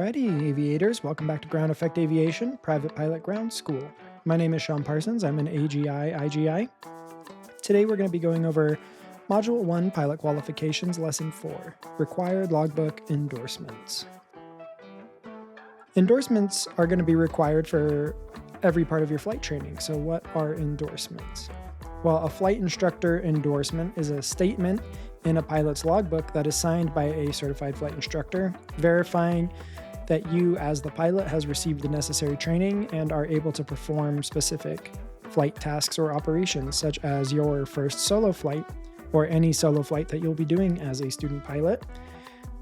Alrighty, aviators, welcome back to Ground Effect Aviation, Private Pilot Ground School. My name is Sean Parsons. I'm an AGI IGI. Today we're going to be going over Module 1 Pilot Qualifications, Lesson 4, Required Logbook Endorsements. Endorsements are going to be required for every part of your flight training. So what are endorsements? Well, a flight instructor endorsement is a statement in a pilot's logbook that is signed by a certified flight instructor, verifying that you as the pilot has received the necessary training and are able to perform specific flight tasks or operations, such as your first solo flight or any solo flight that you'll be doing as a student pilot.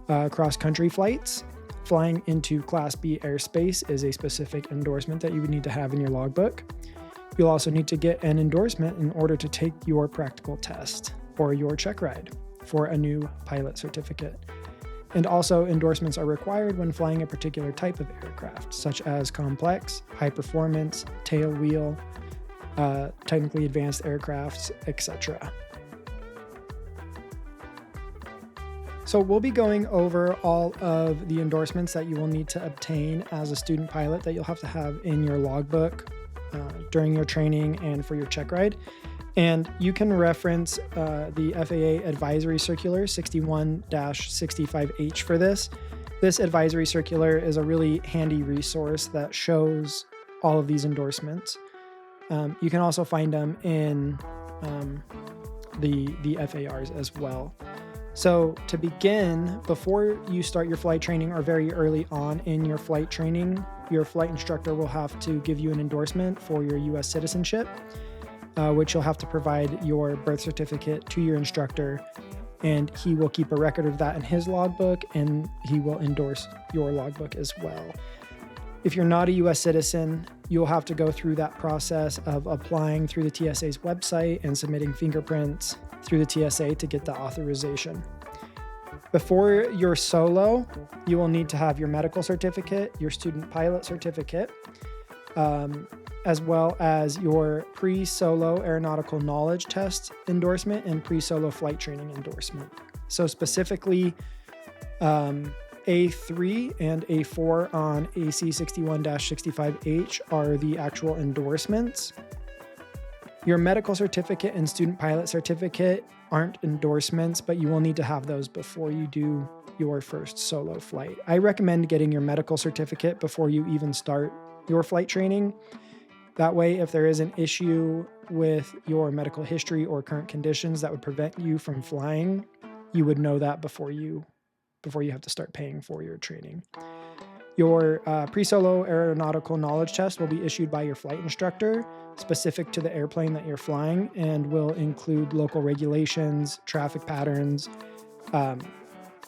Cross-country flights, flying into Class B airspace is a specific endorsement that you would need to have in your logbook. You'll also need to get an endorsement in order to take your practical test or your check ride for a new pilot certificate. And also, endorsements are required when flying a particular type of aircraft, such as complex, high performance, tailwheel, technically advanced aircrafts, etc. So we'll be going over all of the endorsements that you will need to obtain as a student pilot that you'll have to have in your logbook during your training and for your check ride. And you can reference the FAA Advisory Circular 61-65H for this. This advisory circular is a really handy resource that shows all of these endorsements. You can also find them in the FARs as well. So to begin, before you start your flight training or very early on in your flight training, your flight instructor will have to give you an endorsement for your U.S. citizenship, which you'll have to provide your birth certificate to your instructor, and he will keep a record of that in his logbook, and he will endorse your logbook as well. If you're not a U.S. citizen, you'll have to go through that process of applying through the TSA's website and submitting fingerprints through the TSA to get the authorization. Before your solo, you will need to have your medical certificate, your student pilot certificate, as well as your pre-solo aeronautical knowledge test endorsement and pre-solo flight training endorsement. So specifically, A3 and A4 on AC 61-65H are the actual endorsements. Your medical certificate and student pilot certificate aren't endorsements, but you will need to have those before you do your first solo flight. I recommend getting your medical certificate before you even start your flight training. That way, if there is an issue with your medical history or current conditions that would prevent you from flying, you would know that before you have to start paying for your training. Your pre-solo aeronautical knowledge test will be issued by your flight instructor, specific to the airplane that you're flying, and will include local regulations, traffic patterns,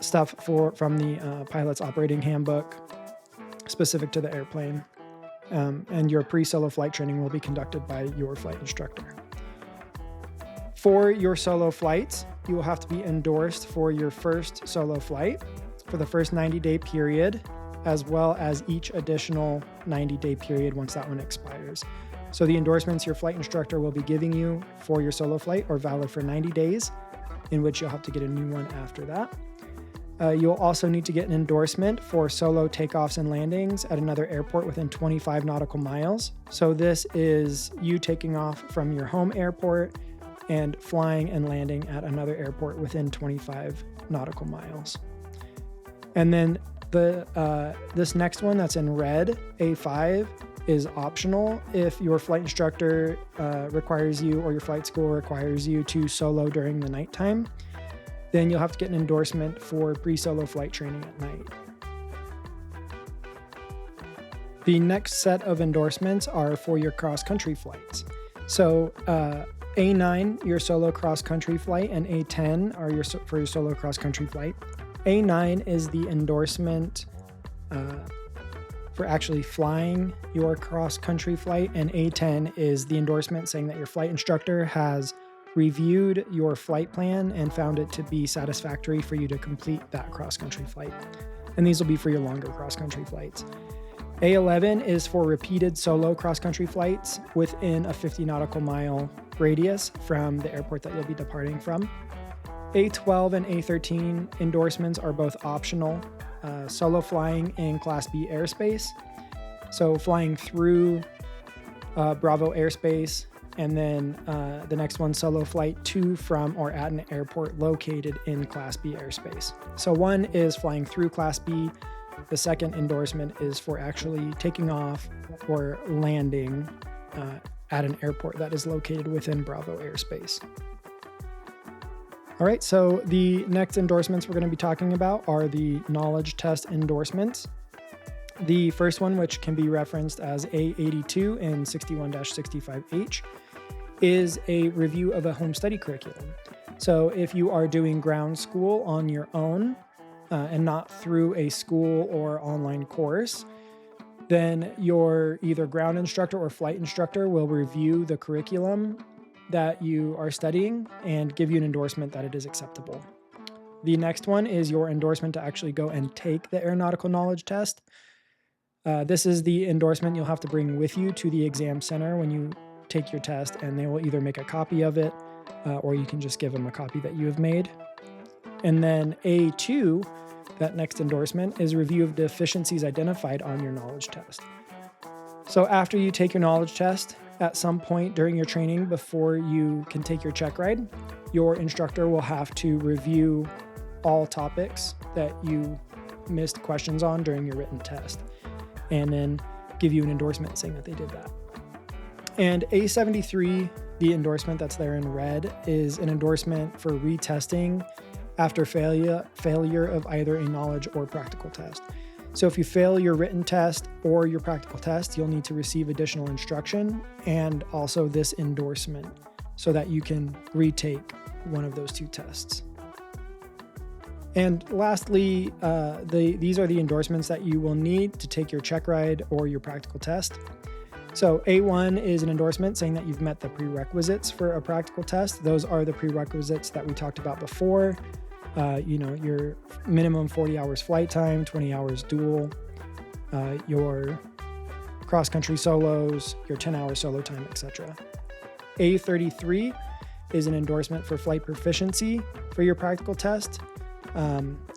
stuff from the pilot's operating handbook, specific to the airplane. And your pre-solo flight training will be conducted by your flight instructor. For your solo flights, you will have to be endorsed for your first solo flight for the first 90-day period, as well as each additional 90-day period once that one expires. So the endorsements your flight instructor will be giving you for your solo flight are valid for 90 days, in which you'll have to get a new one after that. You'll also need to get an endorsement for solo takeoffs and landings at another airport within 25 nautical miles. So this is you taking off from your home airport and flying and landing at another airport within 25 nautical miles. And then this next one that's in red, A5, is optional if your flight instructor requires you or your flight school requires you to solo during the nighttime. Then you'll have to get an endorsement for pre-solo flight training at night. The next set of endorsements are for your cross-country flights. So A9, your solo cross-country flight, and A10 are for your solo cross-country flight. A9 is the endorsement for actually flying your cross-country flight, and A10 is the endorsement saying that your flight instructor has reviewed your flight plan and found it to be satisfactory for you to complete that cross-country flight. And these will be for your longer cross-country flights. A11 is for repeated solo cross-country flights within a 50 nautical mile radius from the airport that you'll be departing from. A12 and A13 endorsements are both optional solo flying in Class B airspace. So flying through Bravo airspace, and then the next one, solo flight to, from, or at an airport located in Class B airspace. So one is flying through Class B. The second endorsement is for actually taking off or landing at an airport that is located within Bravo airspace. All right, so the next endorsements we're going to be talking about are the knowledge test endorsements. The first one, which can be referenced as A82 and 61-65H, is a review of a home study curriculum. So if you are doing ground school on your own and not through a school or online course, then your either ground instructor or flight instructor will review the curriculum that you are studying and give you an endorsement that it is acceptable. The next one is your endorsement to actually go and take the aeronautical knowledge test. This is the endorsement you'll have to bring with you to the exam center when you take your test, and they will either make a copy of it or you can just give them a copy that you have made. And then A2, that next endorsement, is a review of deficiencies identified on your knowledge test. So after you take your knowledge test, at some point during your training before you can take your check ride, your instructor will have to review all topics that you missed questions on during your written test, and then give you an endorsement saying that they did that. And A73, the endorsement that's there in red, is an endorsement for retesting after failure of either a knowledge or practical test. So if you fail your written test or your practical test, you'll need to receive additional instruction and also this endorsement so that you can retake one of those two tests. And lastly, these are the endorsements that you will need to take your check ride or your practical test. So A1 is an endorsement saying that you've met the prerequisites for a practical test. Those are the prerequisites that we talked about before. Your minimum 40 hours flight time, 20 hours dual, your cross-country solos, your 10-hour solo time, etc. A33 is an endorsement for flight proficiency for your practical test,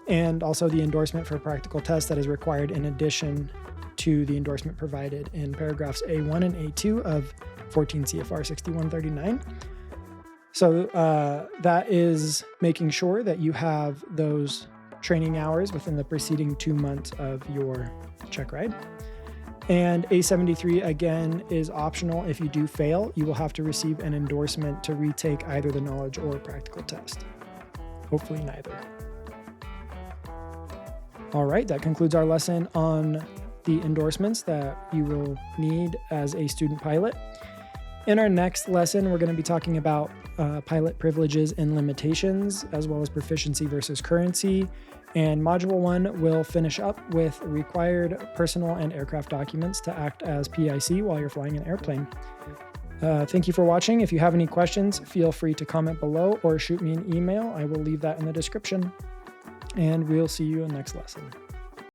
and also the endorsement for a practical test that is required in addition to the endorsement provided in paragraphs A1 and A2 of 14 CFR 6139. So that is making sure that you have those training hours within the preceding 2 months of your check ride. And A73, again, is optional. If you do fail, you will have to receive an endorsement to retake either the knowledge or practical test. Hopefully neither. All right, that concludes our lesson on the endorsements that you will need as a student pilot. In our next lesson, we're going to be talking about pilot privileges and limitations, as well as proficiency versus currency. And Module 1 will finish up with required personal and aircraft documents to act as PIC while you're flying an airplane. Thank you for watching. If you have any questions, feel free to comment below or shoot me an email. I will leave that in the description. And we'll see you in the next lesson.